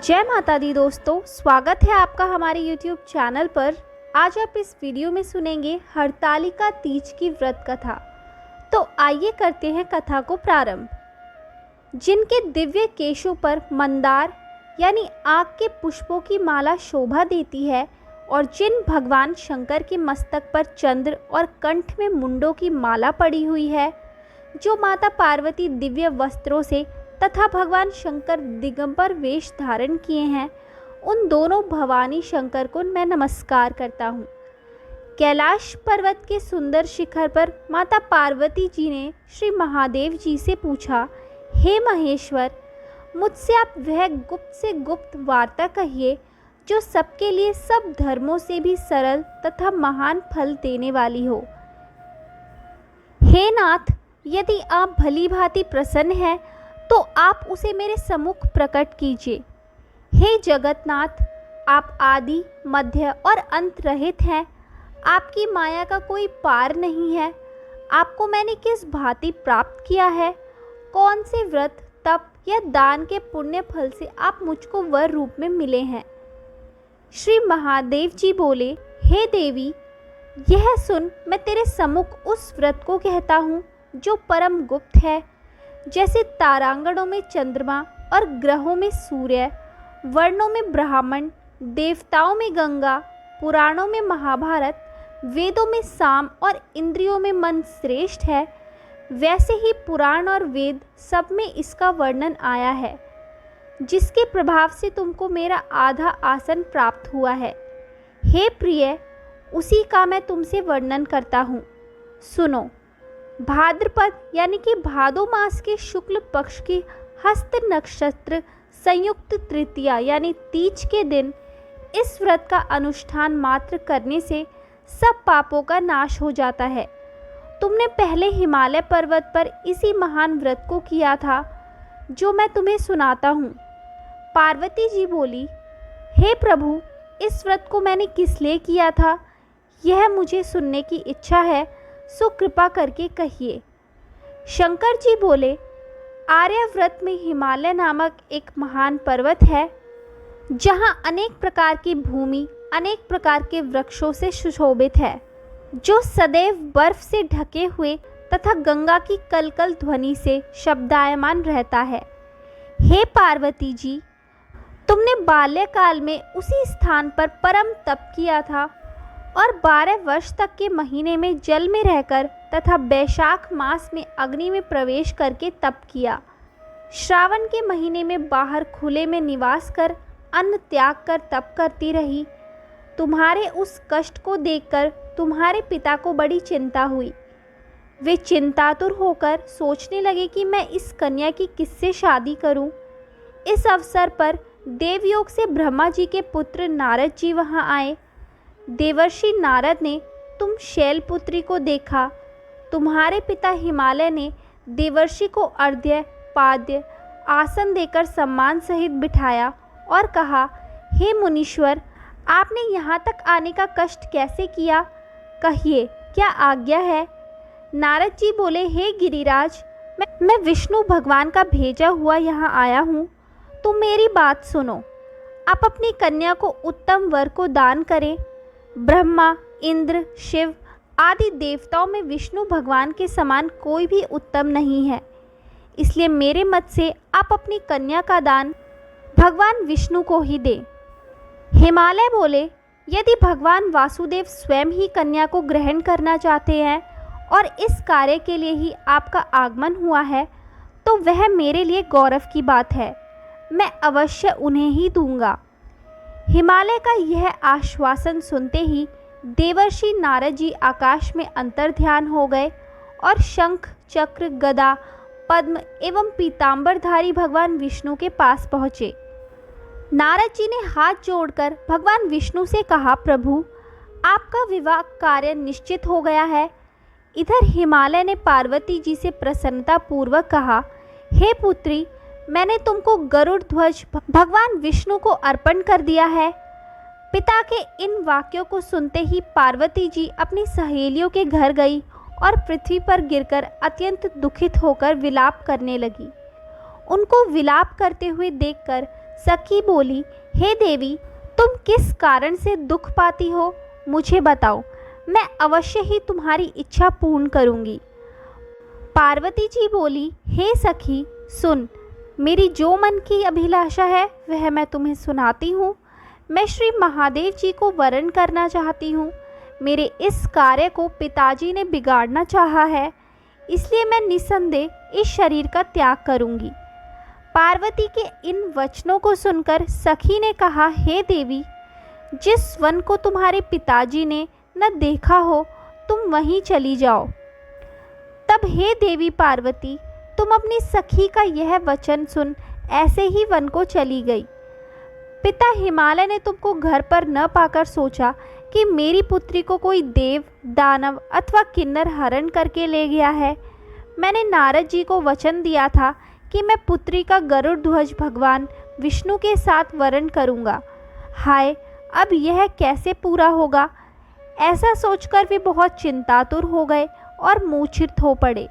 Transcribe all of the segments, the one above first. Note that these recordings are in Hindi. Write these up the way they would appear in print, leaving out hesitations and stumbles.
जय माता दी दोस्तों, स्वागत है आपका हमारे YouTube चैनल पर। आज आप इस वीडियो में सुनेंगे हरतालिका तीज की व्रत कथा। तो आइए करते हैं कथा को प्रारंभ। जिनके दिव्य केशों पर मंदार यानी आग के पुष्पों की माला शोभा देती है और जिन भगवान शंकर के मस्तक पर चंद्र और कंठ में मुंडों की माला पड़ी हुई है, जो माता पार्वती दिव्य वस्त्रों से तथा भगवान शंकर दिगंबर वेश धारण किए हैं, उन दोनों भवानी शंकर को मैं नमस्कार करता हूँ। कैलाश पर्वत के सुंदर शिखर पर माता पार्वती जी ने श्री महादेव जी से पूछा, हे महेश्वर, मुझसे आप वह गुप्त से गुप्त वार्ता कहिए जो सबके लिए सब धर्मों से भी सरल तथा महान फल देने वाली हो। हे नाथ, यदि आप भली भांति प्रसन्न हैं तो आप उसे मेरे सम्मुख प्रकट कीजिए। हे जगतनाथ, आप आदि मध्य और अंत रहित हैं। आपकी माया का कोई पार नहीं है। आपको मैंने किस भांति प्राप्त किया है? कौन से व्रत तप या दान के पुण्य फल से आप मुझको वर रूप में मिले हैं? श्री महादेव जी बोले, हे देवी, यह सुन, मैं तेरे सम्मुख उस व्रत को कहता हूँ जो परम गुप्त है। जैसे तारांगणों में चंद्रमा और ग्रहों में सूर्य, वर्णों में ब्राह्मण, देवताओं में गंगा, पुराणों में महाभारत, वेदों में साम और इंद्रियों में मन श्रेष्ठ है, वैसे ही पुराण और वेद सब में इसका वर्णन आया है, जिसके प्रभाव से तुमको मेरा आधा आसन प्राप्त हुआ है। हे प्रिय, उसी का मैं तुमसे वर्णन करता हूँ। सुनो। भाद्रपद यानी कि भादो मास के शुक्ल पक्ष की हस्त नक्षत्र संयुक्त तृतीया यानी तीज के दिन इस व्रत का अनुष्ठान मात्र करने से सब पापों का नाश हो जाता है। तुमने पहले हिमालय पर्वत पर इसी महान व्रत को किया था, जो मैं तुम्हें सुनाता हूँ। पार्वती जी बोली, हे प्रभु, इस व्रत को मैंने किस लिए किया था, यह मुझे सुनने की इच्छा है, सो कृपा करके कहिए। शंकर जी बोले, आर्यव्रत में हिमालय नामक एक महान पर्वत है, जहाँ अनेक प्रकार की भूमि अनेक प्रकार के वृक्षों से सुशोभित है, जो सदैव बर्फ से ढके हुए तथा गंगा की कलकल ध्वनि से शब्दायमान रहता है। हे पार्वती जी, तुमने बाल्यकाल में उसी स्थान पर परम तप किया था और 12 वर्ष तक के महीने में जल में रहकर तथा बैशाख मास में अग्नि में प्रवेश करके तप किया। श्रावण के महीने में बाहर खुले में निवास कर अन्न त्याग कर तप करती रही। तुम्हारे उस कष्ट को देखकर तुम्हारे पिता को बड़ी चिंता हुई। वे चिंतातुर होकर सोचने लगे कि मैं इस कन्या की किससे शादी करूं। इस अवसर पर देवयोग से ब्रह्मा जी के पुत्र नारद जी वहां आए। देवर्षि नारद ने तुम शैलपुत्री को देखा। तुम्हारे पिता हिमालय ने देवर्षि को अर्घ्य पाद्य आसन देकर सम्मान सहित बिठाया और कहा, हे मुनीश्वर, आपने यहाँ तक आने का कष्ट कैसे किया? कहिए, क्या आज्ञा है? नारद जी बोले, हे गिरिराज, मैं विष्णु भगवान का भेजा हुआ यहाँ आया हूँ। तुम मेरी बात सुनो। आप अपनी कन्या को उत्तम वर को दान करें। ब्रह्मा, इंद्र, शिव आदि देवताओं में विष्णु भगवान के समान कोई भी उत्तम नहीं है। इसलिए मेरे मत से आप अपनी कन्या का दान भगवान विष्णु को ही दें। हिमालय बोले, यदि भगवान वासुदेव स्वयं ही कन्या को ग्रहण करना चाहते हैं और इस कार्य के लिए ही आपका आगमन हुआ है, तो वह मेरे लिए गौरव की बात है। मैं अवश्य उन्हें ही दूंगा। हिमालय का यह आश्वासन सुनते ही देवर्षि नारद जी आकाश में अंतर्ध्यान हो गए और शंख, चक्र, गदा, पद्म एवं पीतांबरधारी भगवान विष्णु के पास पहुँचे। नारद जी ने हाथ जोड़कर भगवान विष्णु से कहा, प्रभु, आपका विवाह कार्य निश्चित हो गया है। इधर हिमालय ने पार्वती जी से प्रसन्नता पूर्वक कहा, हे पुत्री, मैंने तुमको गरुड़ ध्वज भगवान विष्णु को अर्पण कर दिया है। पिता के इन वाक्यों को सुनते ही पार्वती जी अपनी सहेलियों के घर गई और पृथ्वी पर गिरकर अत्यंत दुखित होकर विलाप करने लगी। उनको विलाप करते हुए देखकर सखी बोली, हे देवी, तुम किस कारण से दुख पाती हो, मुझे बताओ, मैं अवश्य ही तुम्हारी इच्छा पूर्ण करूंगी। पार्वती जी बोली, हे सखी सुन, मेरी जो मन की अभिलाषा है वह मैं तुम्हें सुनाती हूँ। मैं श्री महादेव जी को वरण करना चाहती हूँ। मेरे इस कार्य को पिताजी ने बिगाड़ना चाहा है, इसलिए मैं निस्संदेह इस शरीर का त्याग करूँगी। पार्वती के इन वचनों को सुनकर सखी ने कहा, हे देवी, जिस वन को तुम्हारे पिताजी ने न देखा हो तुम वहीं चली जाओ। तब हे देवी पार्वती, तुम अपनी सखी का यह वचन सुन ऐसे ही वन को चली गई। पिता हिमालय ने तुमको घर पर न पाकर सोचा कि मेरी पुत्री को कोई देव, दानव अथवा किन्नर हरण करके ले गया है। मैंने नारद जी को वचन दिया था कि मैं पुत्री का गरुड़ ध्वज भगवान विष्णु के साथ वरण करूँगा। हाय, अब यह कैसे पूरा होगा? ऐसा सोचकर वे बहुत चिंतातुर हो गए और मूर्छित हो पड़े।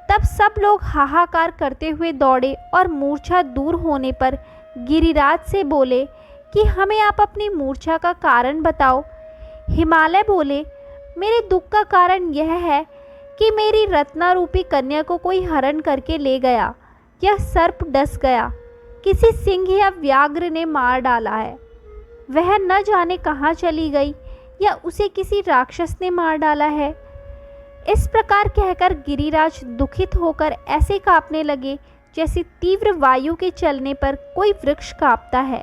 तब सब लोग हाहाकार करते हुए दौड़े और मूर्छा दूर होने पर गिरिराज से बोले कि हमें आप अपनी मूर्छा का कारण बताओ। हिमालय बोले, मेरे दुख का कारण यह है कि मेरी रत्नारूपी कन्या को कोई हरण करके ले गया। यह सर्प डस गया, किसी सिंह या व्याघ्र ने मार डाला है। वह न जाने कहाँ चली गई या उसे किसी राक्षस ने मार डाला है। इस प्रकार कहकर गिरिराज दुखित होकर ऐसे कांपने लगे जैसे तीव्र वायु के चलने पर कोई वृक्ष कांपता है।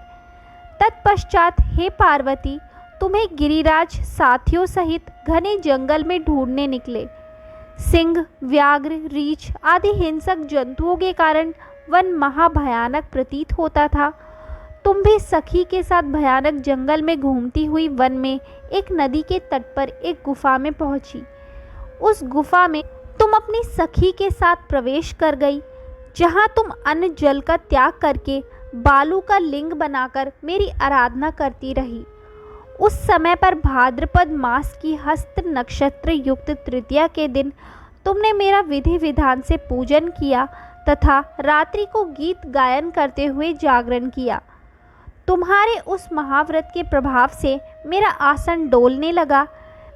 तत्पश्चात हे पार्वती, तुम्हें गिरिराज साथियों सहित घने जंगल में ढूंढने निकले। सिंह, व्याघ्र, रीछ आदि हिंसक जंतुओं के कारण वन महाभयानक प्रतीत होता था। तुम भी सखी के साथ भयानक जंगल में घूमती हुई वन में एक नदी के तट पर एक गुफा में पहुंची। उस गुफा में तुम अपनी सखी के साथ प्रवेश कर गई, जहां तुम अन्न जल का त्याग करके बालू का लिंग बनाकर मेरी आराधना करती रही। उस समय पर भाद्रपद मास की हस्त नक्षत्र युक्त तृतीया के दिन तुमने मेरा विधि विधान से पूजन किया तथा रात्रि को गीत गायन करते हुए जागरण किया। तुम्हारे उस महाव्रत के प्रभाव से मेरा आसन डोलने लगा।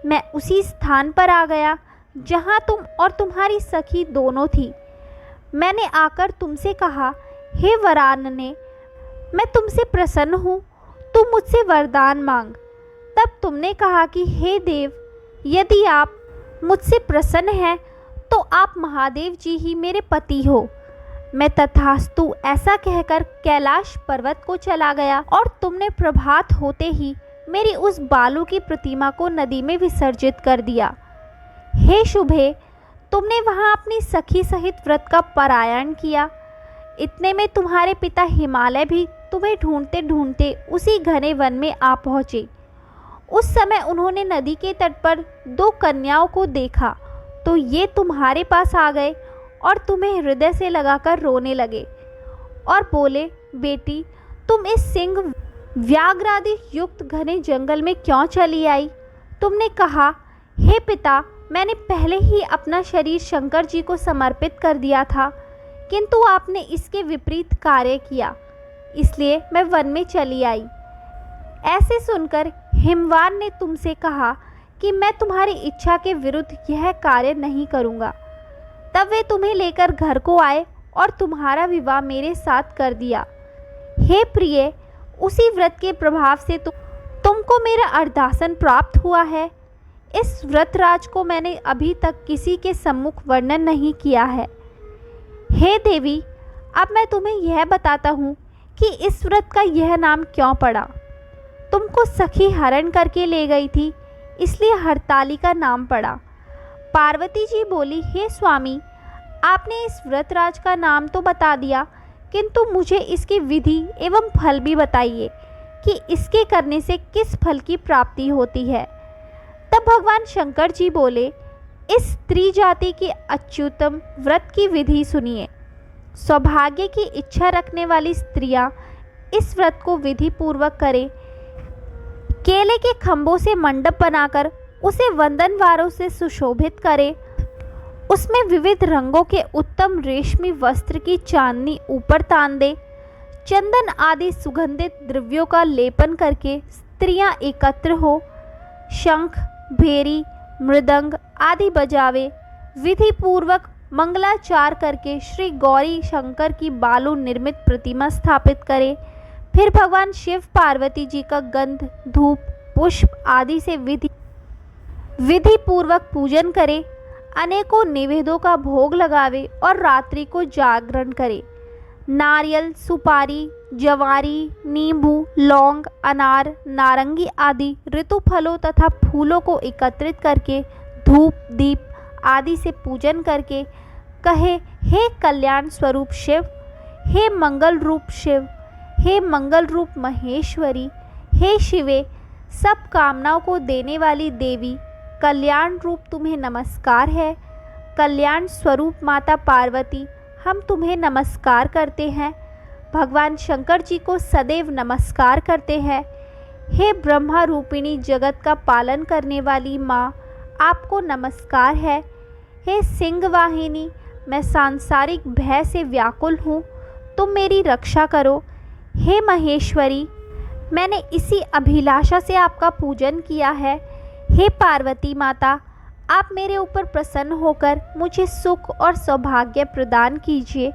मैं उसी स्थान पर आ गया जहाँ तुम और तुम्हारी सखी दोनों थी। मैंने आकर तुमसे कहा, हे वरानने, मैं तुमसे प्रसन्न हूँ, तुम मुझसे वरदान मांग। तब तुमने कहा कि हे देव, यदि आप मुझसे प्रसन्न हैं तो आप महादेव जी ही मेरे पति हो। मैं तथास्तु ऐसा कहकर कैलाश पर्वत को चला गया और तुमने प्रभात होते ही मेरी उस बालू की प्रतिमा को नदी में विसर्जित कर दिया। हे शुभे, तुमने वहाँ अपनी सखी सहित व्रत का पारायण किया। इतने में तुम्हारे पिता हिमालय भी तुम्हें ढूंढते ढूंढते उसी घने वन में आ पहुँचे। उस समय उन्होंने नदी के तट पर 2 कन्याओं को देखा तो ये तुम्हारे पास आ गए और तुम्हें हृदय से लगाकर रोने लगे और बोले, बेटी, तुम इस सिंह, व्याघ्रादि युक्त घने जंगल में क्यों चली आई? तुमने कहा, हे पिता, मैंने पहले ही अपना शरीर शंकर जी को समर्पित कर दिया था, किंतु आपने इसके विपरीत कार्य किया, इसलिए मैं वन में चली आई। ऐसे सुनकर हिमवान ने तुमसे कहा कि मैं तुम्हारी इच्छा के विरुद्ध यह कार्य नहीं करूँगा। तब वे तुम्हें लेकर घर को आए और तुम्हारा विवाह मेरे साथ कर दिया। हे प्रिय, उसी व्रत के प्रभाव से तुमको मेरा अर्धासन प्राप्त हुआ है। इस व्रतराज को मैंने अभी तक किसी के सम्मुख वर्णन नहीं किया है। हे देवी, अब मैं तुम्हें यह बताता हूँ कि इस व्रत का यह नाम क्यों पड़ा। तुमको सखी हरण करके ले गई थी, इसलिए हरतालिका नाम पड़ा। पार्वती जी बोली, हे स्वामी, आपने इस व्रतराज का नाम तो बता दिया, किंतु मुझे इसकी विधि एवं फल भी बताइए कि इसके करने से किस फल की प्राप्ति होती है। तब भगवान शंकर जी बोले, इस स्त्री जाति की अच्युतम व्रत की विधि सुनिए। सौभाग्य की इच्छा रखने वाली स्त्रियां इस व्रत को विधि पूर्वक करें। केले के खंभों से मंडप बनाकर उसे वंदनवारों से सुशोभित करें। उसमें विविध रंगों के उत्तम रेशमी वस्त्र की चांदनी ऊपर तान दे। चंदन आदि सुगंधित द्रव्यों का लेपन करके स्त्रियां एकत्र हो शंख, भेरी, मृदंग आदि बजावे, विधि पूर्वक मंगलाचार करके श्री गौरी शंकर की बालू निर्मित प्रतिमा स्थापित करे। फिर भगवान शिव पार्वती जी का गंध, धूप, पुष्प आदि से विधि पूर्वक पूजन करे, अनेकों निवेदों का भोग लगावे और रात्रि को जागरण करे। नारियल, सुपारी, जवारी, नींबू, लौंग, अनार, नारंगी आदि ऋतु फलों तथा फूलों को एकत्रित करके धूप, दीप आदि से पूजन करके कहे, हे कल्याण स्वरूप शिव, हे मंगल रूप शिव, हे मंगल रूप महेश्वरी, हे शिवे, सब कामनाओं को देने वाली देवी, कल्याण रूप तुम्हें नमस्कार है। कल्याण स्वरूप माता पार्वती, हम तुम्हें नमस्कार करते हैं। भगवान शंकर जी को सदैव नमस्कार करते हैं। हे ब्रह्मा रूपिणी जगत का पालन करने वाली माँ, आपको नमस्कार है। हे सिंह वाहिनी, मैं सांसारिक भय से व्याकुल हूँ, तुम मेरी रक्षा करो। हे महेश्वरी, मैंने इसी अभिलाषा से आपका पूजन किया है। हे पार्वती माता, आप मेरे ऊपर प्रसन्न होकर मुझे सुख और सौभाग्य प्रदान कीजिए।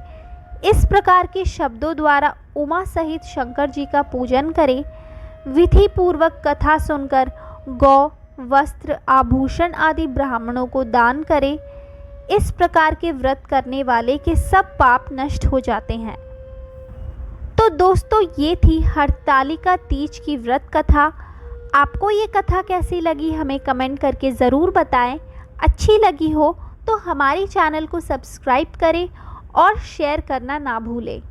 इस प्रकार के शब्दों द्वारा उमा सहित शंकर जी का पूजन करें। विधि पूर्वक कथा सुनकर गौ, वस्त्र, आभूषण आदि ब्राह्मणों को दान करें। इस प्रकार के व्रत करने वाले के सब पाप नष्ट हो जाते हैं। तो दोस्तों, ये थी हरतालिका तीज की व्रत कथा। आपको ये कथा कैसी लगी हमें कमेंट करके ज़रूर बताएं। अच्छी लगी हो तो हमारे चैनल को सब्सक्राइब करें और शेयर करना ना भूलें।